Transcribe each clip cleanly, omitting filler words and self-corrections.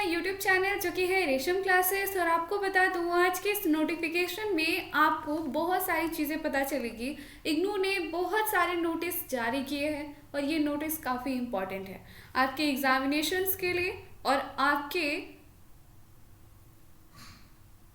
My YouTube channel जो कि है रेशम क्लासेस। और आपको बता दूं आज के इस नोटिफिकेशन में आपको बहुत सारी चीज़ें पता चलेगी। इग्नू ने बहुत सारे नोटिस जारी किए हैं और ये नोटिस काफ़ी इम्पॉर्टेंट है आपके एग्जामिनेशंस के लिए और आपके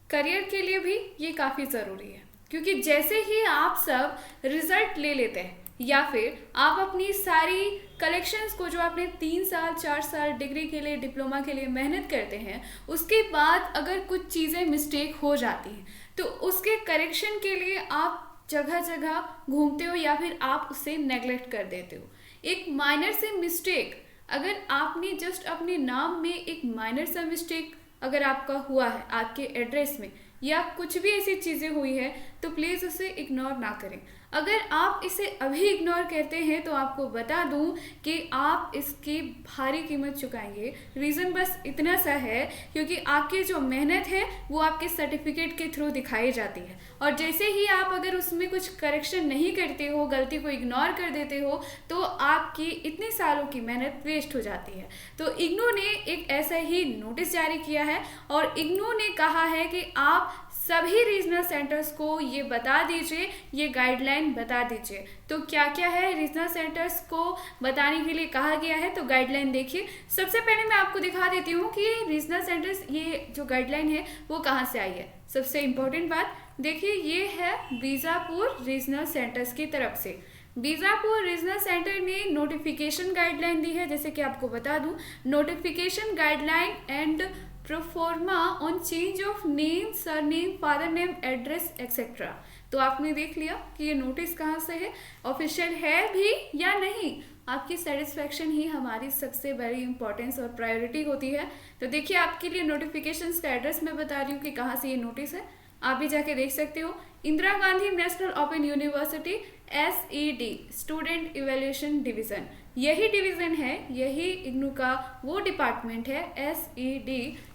करियर के लिए भी ये काफ़ी ज़रूरी है, क्योंकि जैसे ही आप सब रिजल्ट ले लेते हैं या फिर आप अपनी सारी कलेक्शंस को जो आपने 3 साल 4 साल डिग्री के लिए डिप्लोमा के लिए मेहनत करते हैं, उसके बाद अगर कुछ चीज़ें मिस्टेक हो जाती हैं तो उसके करेक्शन के लिए आप जगह जगह घूमते हो या फिर आप उसे नेग्लेक्ट कर देते हो। एक माइनर से मिस्टेक, अगर आपने जस्ट अपने नाम में एक माइनर सा मिस्टेक अगर आपका हुआ है आपके एड्रेस में या कुछ भी ऐसी चीज़ें हुई है तो प्लीज़ उसे इग्नोर ना करें। अगर आप इसे अभी इग्नोर करते हैं तो आपको बता दूं कि आप इसकी भारी कीमत चुकाएंगे। रीज़न बस इतना सा है क्योंकि आपकी जो मेहनत है वो आपके सर्टिफिकेट के थ्रू दिखाई जाती है, और जैसे ही आप अगर उसमें कुछ करेक्शन नहीं करते हो, गलती को इग्नोर कर देते हो, तो आपकी इतने सालों की मेहनत वेस्ट हो जाती है। तो इग्नू ने एक ऐसा ही नोटिस जारी किया है और इग्नू ने कहा है कि आप सभी रीजनल सेंटर्स को ये बता दीजिए, ये गाइडलाइन बता दीजिए। तो क्या क्या है रीजनल सेंटर्स को बताने के लिए कहा गया है, तो गाइडलाइन देखिए। सबसे पहले मैं आपको दिखा देती हूँ कि रीजनल सेंटर्स, ये जो गाइडलाइन है वो कहाँ से आई है। सबसे इम्पोर्टेंट बात देखिए, ये है बीजापुर रीजनल सेंटर्स की तरफ से। बीजापुर रीजनल सेंटर ने नोटिफिकेशन गाइडलाइन दी है। जैसे कि आपको बता दूं, notification guideline and proforma on change of name, surname, father name, address etcetera. तो आपने देख लिया कि ये नोटिस कहाँ से है, ऑफिशियल है भी या नहीं। आपकी सेटिस्फेक्शन ही हमारी सबसे बड़ी इंपॉर्टेंस और प्रायोरिटी होती है। तो देखिए, आपके लिए नोटिफिकेशंस का एड्रेस मैं बता रही हूँ कि कहाँ से ये नोटिस है, आप भी जाके देख सकते हो। Indira Gandhi national open university SED student evaluation division, यही डिवीज़न है, यही इग्नू का वो डिपार्टमेंट है SED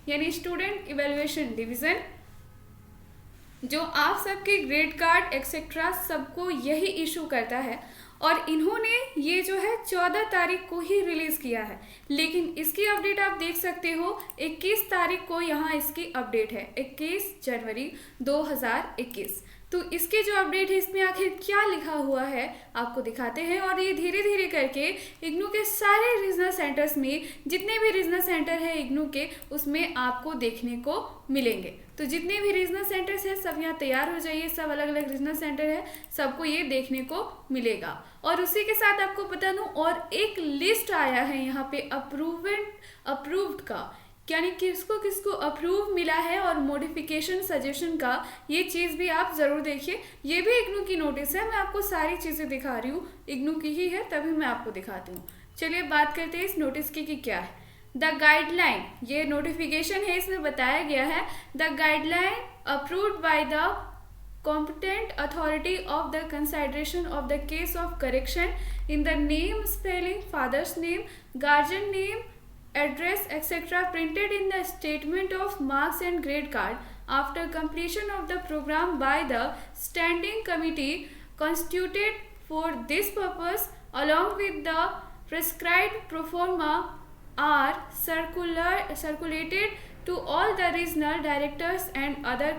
यानी स्टूडेंट इवैल्यूएशन डिवीज़न, जो आप सबके ग्रेड कार्ड एक्सेट्रा सबको यही इशू करता है। और इन्होंने ये जो है 14 तारीख को ही रिलीज़ किया है, लेकिन इसकी अपडेट आप देख सकते हो 21 तारीख को यहाँ इसकी अपडेट है, 21 जनवरी 2021। तो इसकी जो अपडेट है इसमें आखिर क्या लिखा हुआ है आपको दिखाते हैं। और ये धीरे धीरे करके इग्नू के सारे रीजनल सेंटर्स में, जितने भी रीजनल सेंटर है इग्नू के, उसमें आपको देखने को मिलेंगे। तो जितने भी रीजनल सेंटर्स हैं सब यहाँ तैयार हो जाइए, सब अलग अलग रीजनल सेंटर है, सबको ये देखने को मिलेगा। और उसी के साथ आपको बता दूं, और एक लिस्ट आया है यहाँ पे अप्रूव्ड का, यानी किसको किसको अप्रूव मिला है, और मॉडिफिकेशन सजेशन का, ये चीज़ भी आप ज़रूर देखिए। ये भी इग्नू की नोटिस है, मैं आपको सारी चीज़ें दिखा रही हूँ, इग्नू की ही है तभी मैं आपको दिखाती हूँ। चलिए बात करते हैं इस नोटिस की कि क्या है। द गाइडलाइन, ये नोटिफिकेशन है, इसमें बताया गया है the guideline approved by the competent authority of the consideration of the case of correction in the name, spelling, father's name, guardian name, address, etc. printed in the statement of marks and grade card after completion of the program by the standing committee constituted for this purpose, along with the prescribed pro forma, are circulated to all the regional directors and other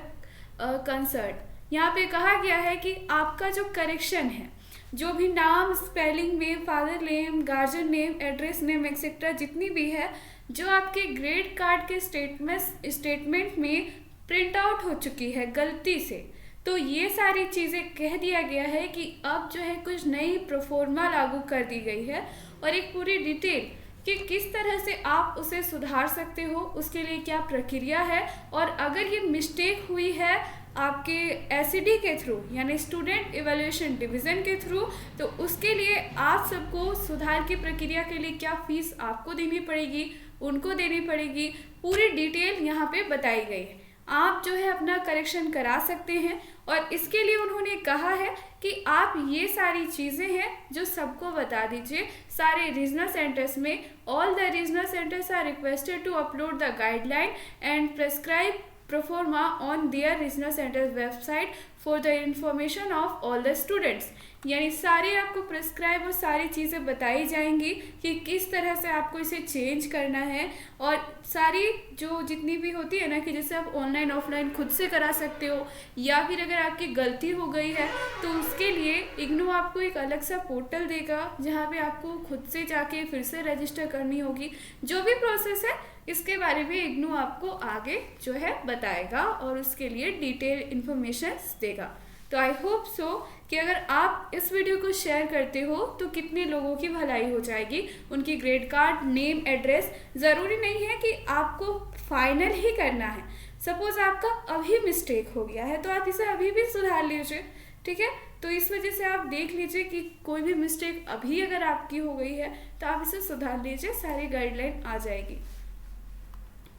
concerned। यहाँ पे कहा गया है कि आपका जो correction है, जो भी नाम, स्पेलिंग में, father name, guardian name, address name etcetera जितनी भी है, जो आपके ग्रेड कार्ड के स्टेटमेंट में प्रिंट आउट हो चुकी है गलती से, तो ये सारी चीज़ें कह दिया गया है कि अब जो है कुछ नई प्रोफॉर्मा लागू कर दी गई है, और एक पूरी डिटेल कि किस तरह से आप उसे सुधार सकते हो, उसके लिए क्या प्रक्रिया है, और अगर ये मिस्टेक हुई है आपके SED के थ्रू यानी स्टूडेंट इवैल्यूएशन डिवीज़न के थ्रू, तो उसके लिए आप सबको सुधार की प्रक्रिया के लिए क्या फीस आपको देनी पड़ेगी, उनको देनी पड़ेगी, पूरी डिटेल यहाँ पे बताई गई है। आप जो है अपना करेक्शन करा सकते हैं, और इसके लिए उन्होंने कहा है कि आप ये सारी चीज़ें हैं जो सबको बता दीजिए सारे रीजनल सेंटर्स में। All the regional centres are requested to upload the guideline and prescribe pro forma on their regional centers website for the information of all the students. यानी सारे आपको प्रिस्क्राइब और सारी चीज़ें बताई जाएंगी कि किस तरह से आपको इसे चेंज करना है, और सारी जो जितनी भी होती है ना कि जैसे आप ऑनलाइन ऑफलाइन खुद से करा सकते हो, या फिर अगर आपकी गलती हो गई है तो उसके लिए इग्नू आपको एक अलग सा पोर्टल देगा जहाँ पे आपको खुद से जाके फिर से रजिस्टर करनी होगी। जो भी प्रोसेस है इसके बारे में इग्नू आपको आगे जो है बताएगा और उसके लिए डिटेल इन्फॉर्मेशन देगा। तो आई होप सो कि अगर आप इस वीडियो को शेयर करते हो तो कितने लोगों की भलाई हो जाएगी। उनकी ग्रेड कार्ड, नेम, एड्रेस, ज़रूरी नहीं है कि आपको फाइनल ही करना है। सपोज आपका अभी मिस्टेक हो गया है तो आप इसे अभी भी सुधार लीजिए, ठीक है। तो इस वजह से आप देख लीजिए कि कोई भी मिस्टेक अभी अगर आपकी हो गई है तो आप इसे सुधार लीजिए, सारी गाइडलाइन आ जाएगी।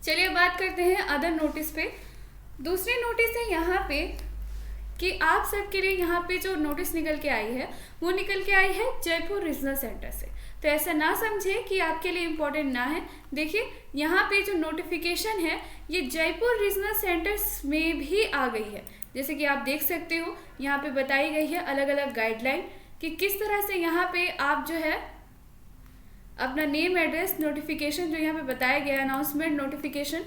चलिए बात करते हैं अदर नोटिस पे। दूसरी नोटिस है यहाँ पे कि आप सबके लिए यहाँ पे जो नोटिस निकल के आई है वो निकल के आई है जयपुर रीजनल सेंटर से। तो ऐसा ना समझे कि आपके लिए इम्पोर्टेंट ना है। देखिए यहाँ पे जो नोटिफिकेशन है ये जयपुर रीजनल सेंटर्स में भी आ गई है। जैसे कि आप देख सकते हो यहाँ पे बताई गई है अलग अलग गाइडलाइन कि किस तरह से यहाँ पे आप जो है अपना नेम, एड्रेस, नोटिफिकेशन जो यहाँ पे बताया गया अनाउंसमेंट नोटिफिकेशन,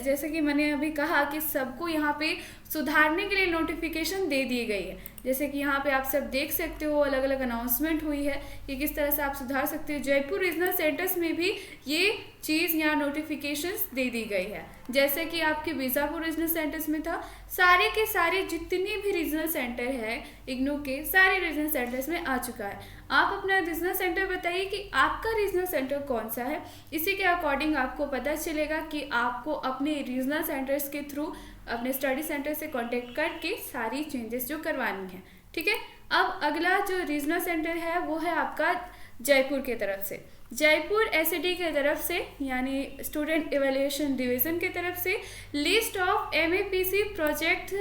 जैसे कि मैंने अभी कहा कि सबको यहाँ पे सुधारने के लिए नोटिफिकेशन दे दी गई है। जैसे कि यहाँ पे आप सब देख सकते हो अलग अलग अनाउंसमेंट हुई है कि किस तरह से आप सुधार सकते हो। जयपुर रीजनल सेंटर्स में भी ये चीज़ यहाँ नोटिफिकेशंस दे दी गई है। जैसे कि आपके बीजापुर रीजनल सेंटर्स में था, सारे के सारे जितने भी रीजनल सेंटर है इग्नू के सारे रीजनल सेंटर्स में आ चुका है। आप अपना रीजनल सेंटर बताइए कि आपका रीजनल सेंटर कौन सा है, इसी के अकॉर्डिंग आपको पता चलेगा कि आपको अपने रीजनल सेंटर्स के थ्रू अपने स्टडी सेंटर से कांटेक्ट करके सारी चेंजेस जो करवानी है, ठीक है। अब अगला जो रीजनल सेंटर है वो है आपका जयपुर के तरफ से। जयपुर एसईडी के तरफ से यानी स्टूडेंट इवैल्यूएशन डिवीज़न के तरफ से list of MAPC project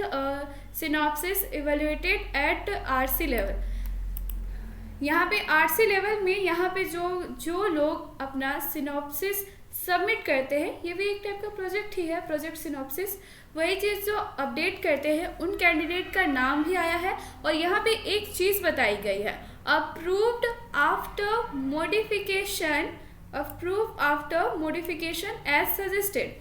synopsis evaluated at RC level. यहाँ पे आरसी लेवल में यहाँ पे जो लोग अपना सिनॉप्सिस सबमिट करते हैं, ये भी एक टाइप का प्रोजेक्ट ही है, प्रोजेक्ट सिनॉप्सिस। वही चीज़ जो अपडेट करते हैं उन कैंडिडेट का नाम भी आया है। और यहाँ पे एक चीज़ बताई गई है, approved after modification as suggested.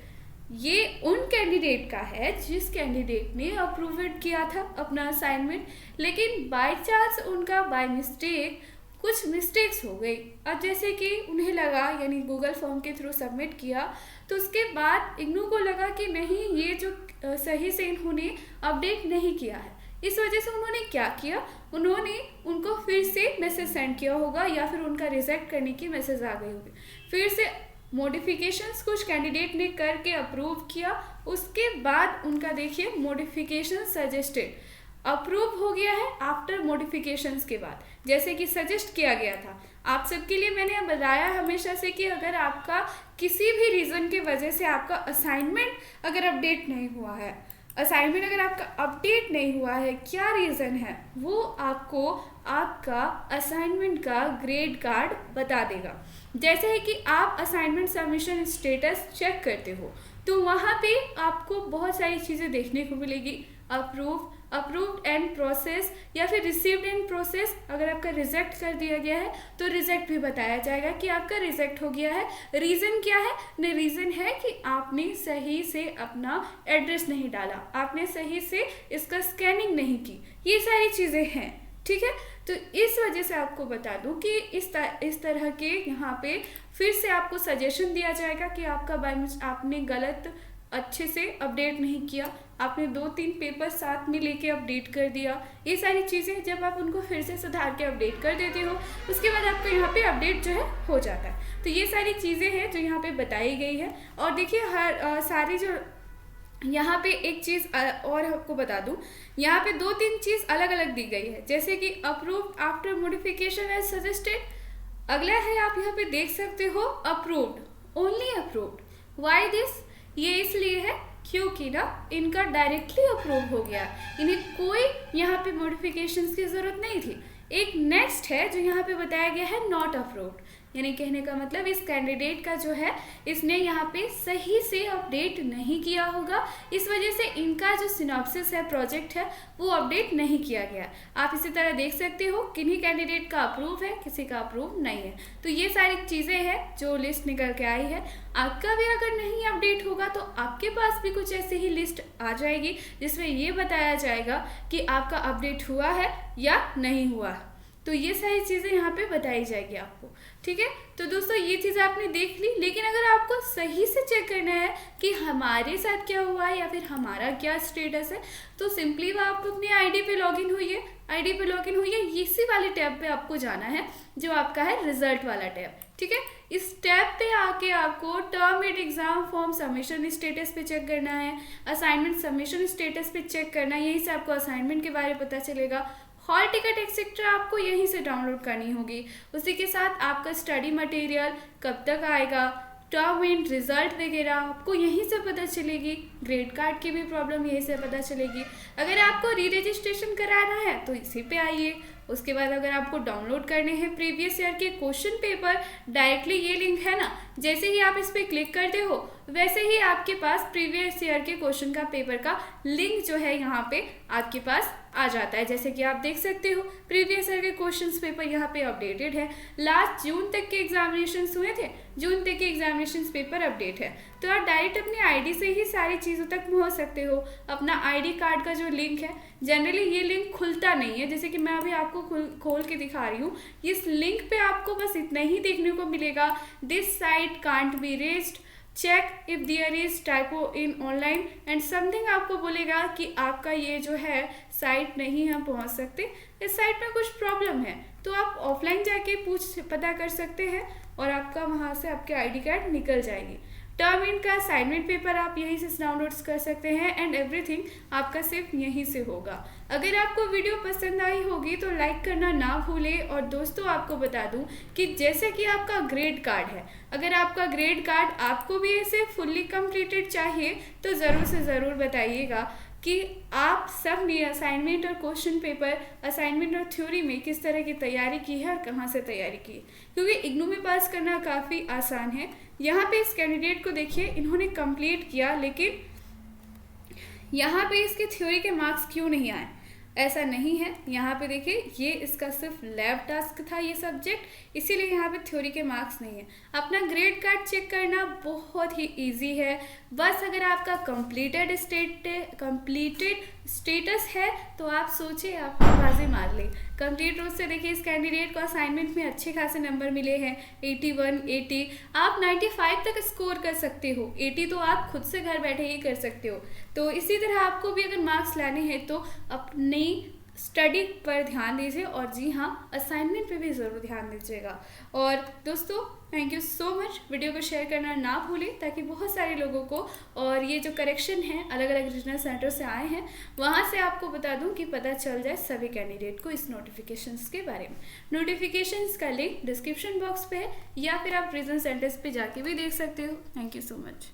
ये उन कैंडिडेट का है जिस कैंडिडेट ने अप्रूव्ड किया था अपना असाइनमेंट, लेकिन बाय चांस उनका बाय मिस्टेक कुछ मिस्टेक्स हो गई। अब जैसे कि उन्हें लगा यानी गूगल फॉर्म के थ्रू सबमिट किया तो उसके बाद इग्नू को लगा कि नहीं ये जो सही से इन्होंने अपडेट नहीं किया है। इस वजह से उन्होंने क्या किया, उन्होंने उनको फिर से मैसेज सेंड किया होगा या फिर उनका रिजेक्ट करने की मैसेज आ गई होगी। फिर से मॉडिफिकेशंस कुछ कैंडिडेट ने करके अप्रूव किया, उसके बाद उनका देखिए मॉडिफिकेशन सजेस्टेड अप्रूव हो गया है आफ्टर मॉडिफिकेशंस के बाद। जैसे कि सजेस्ट किया गया था आप सबके लिए, मैंने बताया हमेशा से कि अगर आपका किसी भी रीज़न के वजह से आपका असाइनमेंट अगर अपडेट नहीं हुआ है, असाइनमेंट अगर आपका अपडेट नहीं हुआ है, क्या रीज़न है वो आपको आपका असाइनमेंट का ग्रेड कार्ड बता देगा। जैसे है कि आप असाइनमेंट सबमिशन स्टेटस चेक करते हो तो वहाँ पे आपको बहुत सारी चीज़ें देखने को मिलेगी, अप्रूव्ड एंड प्रोसेस या फिर रिसीव्ड एंड प्रोसेस। अगर आपका रिजेक्ट कर दिया गया है तो रिजेक्ट भी बताया जाएगा कि आपका रिजेक्ट हो गया है। रीज़न क्या है, न रीज़न है कि आपने सही से अपना एड्रेस नहीं डाला, आपने सही से इसका स्कैनिंग नहीं की, ये सारी चीज़ें हैं, ठीक है। तो इस वजह से आपको बता दूं कि इस तरह के यहाँ पे फिर से आपको सजेशन दिया जाएगा कि आपका आपने गलत अच्छे से अपडेट नहीं किया, आपने 2-3 पेपर साथ में लेके अपडेट कर दिया। ये सारी चीज़ें जब आप उनको फिर से सुधार के अपडेट कर देते हो उसके बाद आपका यहाँ पे अपडेट जो है हो जाता है। तो ये सारी चीज़ें हैं जो यहाँ पे बताई गई है। और देखिए सारी जो यहाँ पे एक चीज़ और आपको बता दूँ, यहाँ पे 2-3 चीज़ अलग अलग दी गई है, जैसे कि approved after modification as suggested. अगला है आप यहाँ पे देख सकते हो approved, only approved. Why this, ये इसलिए है क्योंकि ना इनका डायरेक्टली अप्रूव हो गया, इन्हें कोई यहाँ पे मॉडिफिकेशंस की ज़रूरत नहीं थी। एक नेक्स्ट है जो यहाँ पे बताया गया है नॉट अप्रूव्ड। यानी कहने का मतलब इस कैंडिडेट का जो है इसने यहाँ पे सही से अपडेट नहीं किया होगा, इस वजह से इनका जो सिनॉप्सिस है प्रोजेक्ट है वो अपडेट नहीं किया गया। आप इसी तरह देख सकते हो किन्हीं कैंडिडेट का अप्रूव है, किसी का अप्रूव नहीं है। तो ये सारी चीज़ें हैं जो लिस्ट निकल के आई है। आपका भी अगर नहीं अपडेट होगा तो आपके पास भी कुछ ऐसी ही लिस्ट आ जाएगी जिसमें ये बताया जाएगा कि आपका अपडेट हुआ है या नहीं हुआ। तो ये सारी चीज़ें यहाँ पे बताई जाएगी आपको, ठीक है। तो दोस्तों ये चीज़ आपने देख ली, लेकिन अगर आपको सही से चेक करना है कि हमारे साथ क्या हुआ है या फिर हमारा क्या स्टेटस है, तो सिंपली आप अपनी आईडी पे लॉगिन होइए। आईडी पे लॉगिन होइए, इसी वाले टैब पे आपको जाना है जो आपका है रिजल्ट वाला टैब, ठीक है। इस टैब पे आके आपको term and exam form submission status पे चेक करना है, असाइनमेंट सबमिशन स्टेटस पे चेक करना है, यहीं से आपको असाइनमेंट के बारे में पता चलेगा। हॉल टिकट एक्सेट्रा आपको यहीं से डाउनलोड करनी होगी। उसी के साथ आपका स्टडी मटेरियल कब तक आएगा, टर्म एंड रिजल्ट वगैरह आपको यहीं से पता चलेगी। ग्रेड कार्ड की भी प्रॉब्लम यहीं से पता चलेगी। अगर आपको री रजिस्ट्रेशन कराना है तो इसी पे आइए। उसके बाद अगर आपको डाउनलोड करने हैं प्रीवियस ईयर के क्वेश्चन पेपर, डायरेक्टली ये लिंक है ना, जैसे ही आप इस पर क्लिक करते हो वैसे ही आपके पास प्रीवियस ईयर के क्वेश्चन का पेपर का लिंक जो है यहाँ पे आपके पास आ जाता है। जैसे कि आप देख सकते हो प्रीवियस ईयर के क्वेश्चंस पेपर यहाँ पे अपडेटेड है। लास्ट जून तक के एग्जामिनेशंस हुए थे, जून तक के एग्जामिनेशंस पेपर अपडेट है। तो आप डायरेक्ट अपनी आईडी से ही सारी चीज़ों तक पहुँच सकते हो। अपना आईडी कार्ड का जो लिंक है, जनरली ये लिंक खुलता नहीं है, जैसे कि मैं अभी आपको खोल के दिखा रही हूँ। इस लिंक पे आपको बस इतना ही देखने को मिलेगा, this site can't be reached, check if there is typo in online and something आपको बोलेगा कि आपका ये जो है साइट नहीं हम पहुंच सकते, इस साइट में कुछ प्रॉब्लम है। तो आप ऑफलाइन जाके पता कर सकते हैं और आपका वहां से आपके आईडी कार्ड निकल जाएगी। टर्म एंड का असाइनमेंट पेपर आप यहीं से डाउनलोड कर सकते हैं एंड एवरीथिंग आपका सिर्फ यहीं से होगा। अगर आपको वीडियो पसंद आई होगी तो लाइक करना ना भूलें। और दोस्तों आपको बता दूं कि जैसे कि आपका ग्रेड कार्ड है, अगर आपका ग्रेड कार्ड आपको भी ऐसे फुल्ली कंप्लीटेड चाहिए तो ज़रूर से ज़रूर बताइएगा कि आप सब ने असाइनमेंट और क्वेश्चन पेपर, असाइनमेंट और थ्योरी में किस तरह की तैयारी की है और कहाँ से तैयारी की है, क्योंकि इग्नू में पास करना काफ़ी आसान है। यहाँ पे इस कैंडिडेट को देखिए, इन्होंने कंप्लीट किया लेकिन यहाँ पे इसके थ्योरी के मार्क्स क्यों नहीं आए, ऐसा नहीं है। यहाँ पे देखिए ये इसका सिर्फ लैब टास्क था ये सब्जेक्ट, इसीलिए यहाँ पे थ्योरी के मार्क्स नहीं है। अपना ग्रेड कार्ड चेक करना बहुत ही इजी है, बस अगर आपका कंप्लीटेड स्टेटस है तो आप सोचिए आपको बाजी मार ले। कंप्लीट रूप से देखिए इस कैंडिडेट को असाइनमेंट में अच्छे खासे नंबर मिले हैं, 81, 80, आप 95 तक स्कोर कर सकते हो। 80 तो आप खुद से घर बैठे ही कर सकते हो। तो इसी तरह आपको भी अगर मार्क्स लाने हैं तो अपनी स्टडी पर ध्यान दीजिए और जी हाँ असाइनमेंट पे भी ज़रूर ध्यान दीजिएगा। और दोस्तों thank you so much, video को शेयर करना ना भूलें ताकि बहुत सारे लोगों को, और ये जो करेक्शन है अलग अलग रीजनल सेंटर से आए हैं वहाँ से आपको बता दूं कि पता चल जाए सभी कैंडिडेट को इस नोटिफिकेशंस के बारे में। नोटिफिकेशंस का लिंक डिस्क्रिप्शन बॉक्स पे है या फिर आप रीजनल सेंटर्स पे जाके भी देख सकते हो। Thank you so much.